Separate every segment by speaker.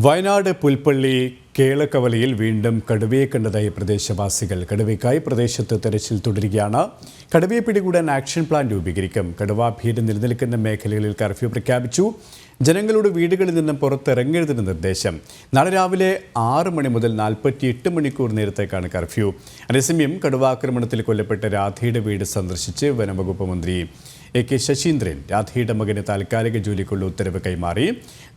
Speaker 1: വയനാട് പുൽപ്പള്ളി കേളക്കവലയിൽ വീണ്ടും കടുവയെ കണ്ടതായി പ്രദേശവാസികൾ. കടുവയ്ക്കായി പ്രദേശത്ത് തെരച്ചിൽ തുടരുകയാണ്. കടുവയെ പിടികൂടാൻ ആക്ഷൻ പ്ലാൻ രൂപീകരിക്കും. കടുവാ ഭീതി നിലനിൽക്കുന്ന മേഖലകളിൽ കർഫ്യൂ പ്രഖ്യാപിച്ചു. ജനങ്ങളോട് വീടുകളിൽ നിന്നും പുറത്തിറങ്ങരുതെന്ന് നിർദ്ദേശം. നാളെ രാവിലെ 6 മണി മുതൽ 48 മണിക്കൂർ നേരത്തേക്കാണ് കർഫ്യൂ. അതേസമയം കടുവാക്രമണത്തിൽ കൊല്ലപ്പെട്ട രാധയുടെ വീട് സന്ദർശിച്ച് വനംവകുപ്പ് മന്ത്രി AK ശശീന്ദ്രൻ രാധയുടെ മകന് താൽക്കാലിക ജോലിക്കുള്ള ഉത്തരവ് കൈമാറി.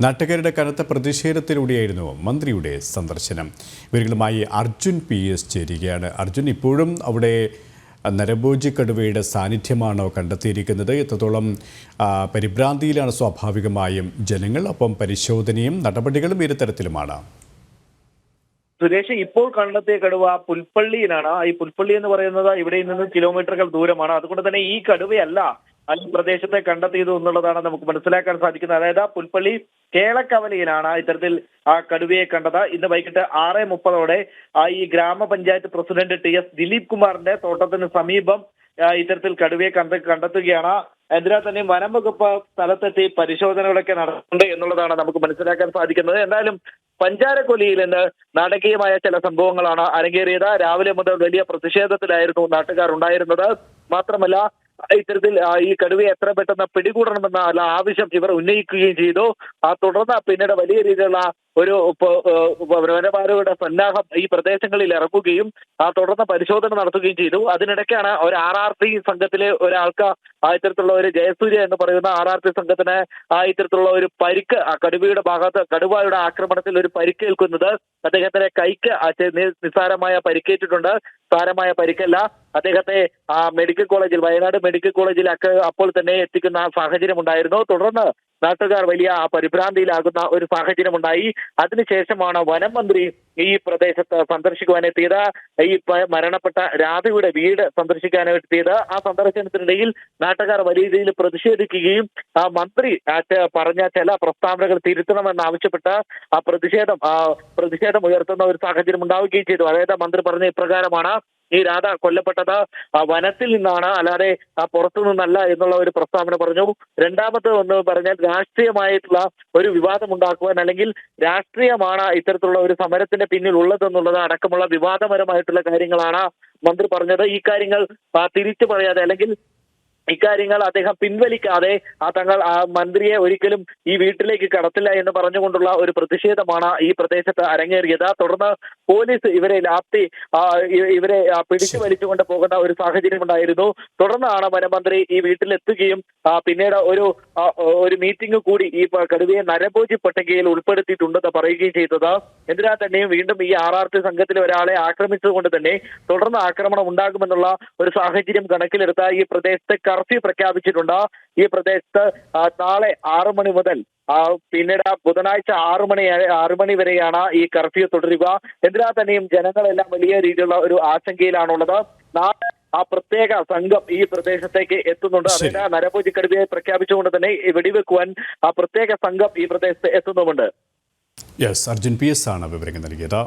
Speaker 1: നാട്ടുകാരുടെ കനത്ത പ്രതിഷേധത്തിലൂടെയായിരുന്നു മന്ത്രിയുടെ സന്ദർശനം. ഇവരുമായി അർജുൻ PS ചേരുകയാണ്. അർജുൻ, ഇപ്പോഴും അവിടെ നരഭോജി കടുവയുടെ സാന്നിധ്യമാണോ കണ്ടെത്തിയിരിക്കുന്നത്? എത്രത്തോളം പരിഭ്രാന്തിയിലാണ് സ്വാഭാവികമായും ജനങ്ങൾ? ഒപ്പം പരിശോധനയും നടപടികളും ഇത്തരത്തിലുമാണ്.
Speaker 2: സുരേഷ്, ഇപ്പോൾ കണ്ടെത്തിയ കടുവ പുൽപ്പള്ളിയിലാണ്. ഈ പുൽപ്പള്ളി എന്ന് പറയുന്നത് ഇവിടെ നിന്ന് കിലോമീറ്ററുകൾ ദൂരമാണ്. അതുകൊണ്ട് തന്നെ ഈ കടുവയല്ല ഈ പ്രദേശത്തെ കണ്ടെത്തിയത് എന്നുള്ളതാണ് നമുക്ക് മനസ്സിലാക്കാൻ സാധിക്കുന്നത്. അതായത് പുൽപ്പള്ളി കേളക്കവലയിലാണ് ഇത്തരത്തിൽ ആ കടുവയെ കണ്ടത്. ഇന്ന് വൈകിട്ട് 6:30 ഈ ഗ്രാമപഞ്ചായത്ത് പ്രസിഡന്റ് TS ദിലീപ് കുമാറിന്റെ തോട്ടത്തിന് സമീപം ഇത്തരത്തിൽ കടുവയെ കണ്ടെത്തുകയാണ്. എന്തിനാ തന്നെ വനം വകുപ്പ് സ്ഥലത്തെത്തി പരിശോധനകളൊക്കെ നടത്തുന്നുണ്ട് എന്നുള്ളതാണ് നമുക്ക് മനസ്സിലാക്കാൻ സാധിക്കുന്നത്. എന്തായാലും പഞ്ചാരക്കൊല്ലിയിൽ നിന്ന് നാടകീയമായ ചില സംഭവങ്ങളാണ് അരങ്ങേറിയത്. രാവിലെ മുതൽ വലിയ പ്രതിഷേധത്തിലായിരുന്നു നാട്ടുകാർ ഉണ്ടായിരുന്നത്. മാത്രമല്ല, ഇത്തരത്തിൽ ഈ കടുവയെ എത്ര പെട്ടെന്ന് പിടികൂടണമെന്ന ആവശ്യം ഇവർ ഉന്നയിക്കുകയും ചെയ്തു. തുടർന്ന് പിന്നീട് വലിയ രീതിയിലുള്ള ഒരു വനപാലകരുടെ സന്നാഹം ഈ പ്രദേശങ്ങളിൽ ഇറക്കുകയും തുടർന്ന് പരിശോധന നടത്തുകയും ചെയ്തു. അതിനിടയ്ക്കാണ് ഒരു RRT സംഘത്തിലെ ഒരാൾക്ക് ഇത്തരത്തിലുള്ള ഒരു ജയസൂര്യ എന്ന് പറയുന്ന RRT സംഘത്തിന് ഇത്തരത്തിലുള്ള ഒരു പരിക്ക് കടുവയുടെ ഭാഗത്ത് കടുവയുടെ ആക്രമണത്തിൽ ഒരു പരിക്കേൽക്കുന്നത്. അദ്ദേഹത്തിന്റെ കൈക്ക് നിസ്സാരമായ പരിക്കേറ്റിട്ടുണ്ട്. സാരമായ പരിക്കല്ല. അദ്ദേഹത്തെ മെഡിക്കൽ കോളേജിൽ, വയനാട് മെഡിക്കൽ കോളേജിൽ അപ്പോൾ തന്നെ എത്തിക്കുന്ന സാഹചര്യം ഉണ്ടായിരുന്നു. തുടർന്ന് നാട്ടുകാർ വലിയ പരിഭ്രാന്തിയിലാകുന്ന ഒരു സാഹചര്യം ഉണ്ടായി. അതിനുശേഷമാണ് വനം മന്ത്രി ഈ പ്രദേശത്ത് സന്ദർശിക്കുവാനെത്തിയത്. ഈ മരണപ്പെട്ട രാധയുടെ വീട് സന്ദർശിക്കാനെത്തിയത്. ആ സന്ദർശനത്തിനിടയിൽ നാട്ടുകാർ വലിയ രീതിയിൽ പ്രതിഷേധിക്കുകയും മന്ത്രി പറഞ്ഞ ചില പ്രസ്താവനകൾ തിരുത്തണമെന്നാവശ്യപ്പെട്ട് പ്രതിഷേധം ഉയർത്തുന്ന ഒരു സാഹചര്യം ഉണ്ടാവുകയും ചെയ്തു. അതായത് മന്ത്രി പറഞ്ഞ ഇപ്രകാരമാണ്: ഈ രാധ കൊല്ലപ്പെട്ടത് വനത്തിൽ നിന്നാണ്, അല്ലാതെ പുറത്തു നിന്നല്ല എന്നുള്ള ഒരു പ്രസ്താവന പറഞ്ഞു. രണ്ടാമത്തെ ഒന്ന് പറഞ്ഞാൽ രാഷ്ട്രീയമായിട്ടുള്ള ഒരു വിവാദം ഉണ്ടാക്കുവാൻ, അല്ലെങ്കിൽ രാഷ്ട്രീയമാണ് ഇത്തരത്തിലുള്ള ഒരു സമരത്തിന്റെ പിന്നിൽ ഉള്ളതെന്നുള്ളത് അടക്കമുള്ള വിവാദപരമായിട്ടുള്ള കാര്യങ്ങളാണ് മന്ത്രി പറഞ്ഞത്. ഈ കാര്യങ്ങൾ തിരിച്ചു പറയാതെ, അല്ലെങ്കിൽ ഇക്കാര്യങ്ങൾ അദ്ദേഹം പിൻവലിക്കാതെ തങ്ങൾ മന്ത്രിയെ ഒരിക്കലും ഈ വീട്ടിലേക്ക് കടത്തില്ല എന്ന് പറഞ്ഞുകൊണ്ടുള്ള ഒരു പ്രതിഷേധമാണ് ഈ പ്രദേശത്ത് അരങ്ങേറിയത്. തുടർന്ന് പോലീസ് ഇവരെ പിടിച്ചു വലിച്ചുകൊണ്ട് പോകുന്ന ഒരു സാഹചര്യം ഉണ്ടായിരുന്നു. തുടർന്നാണ് വനമന്ത്രി ഈ വീട്ടിലെത്തുകയും പിന്നീട് ഒരു മീറ്റിംഗ് കൂടി ഈ കടുവയെ നരഭോജി പട്ടികയിൽ ഉൾപ്പെടുത്തിയിട്ടുണ്ടെന്ന് പറയുകയും ചെയ്തത്. എന്തിനാൽ തന്നെയും വീണ്ടും ഈ RRT സംഘത്തിലെ ഒരാളെ ആക്രമിച്ചതുകൊണ്ട് തന്നെ തുടർന്ന് ആക്രമണം ഉണ്ടാകുമെന്നുള്ള ഒരു സാഹചര്യം കണക്കിലെടുത്ത ഈ പ്രദേശത്തെ കർഫ്യൂ പ്രഖ്യാപിച്ചിട്ടുണ്ട്. ഈ പ്രദേശത്ത് നാളെ 6 മണി മുതൽ പിന്നീട് ബുധനാഴ്ച 6 മണി വരെയാണ് ഈ കർഫ്യൂ തുടരുക. എന്തിനാൽ തന്നെയും ജനങ്ങളെല്ലാം വലിയ രീതിയിലുള്ള ഒരു ആശങ്കയിലാണുള്ളത്. നാളെ പ്രത്യേക സംഘം ഈ പ്രദേശത്തേക്ക് എത്തുന്നുണ്ട്. അതായത് നരഭോജി കടുവയെ പ്രഖ്യാപിച്ചുകൊണ്ട് തന്നെ വെടിവെക്കുവാൻ പ്രത്യേക സംഘം ഈ പ്രദേശത്ത് എത്തുന്നുമുണ്ട്.
Speaker 1: അർജുൻ PS ആണ് വിവരങ്ങൾ നൽകിയത്.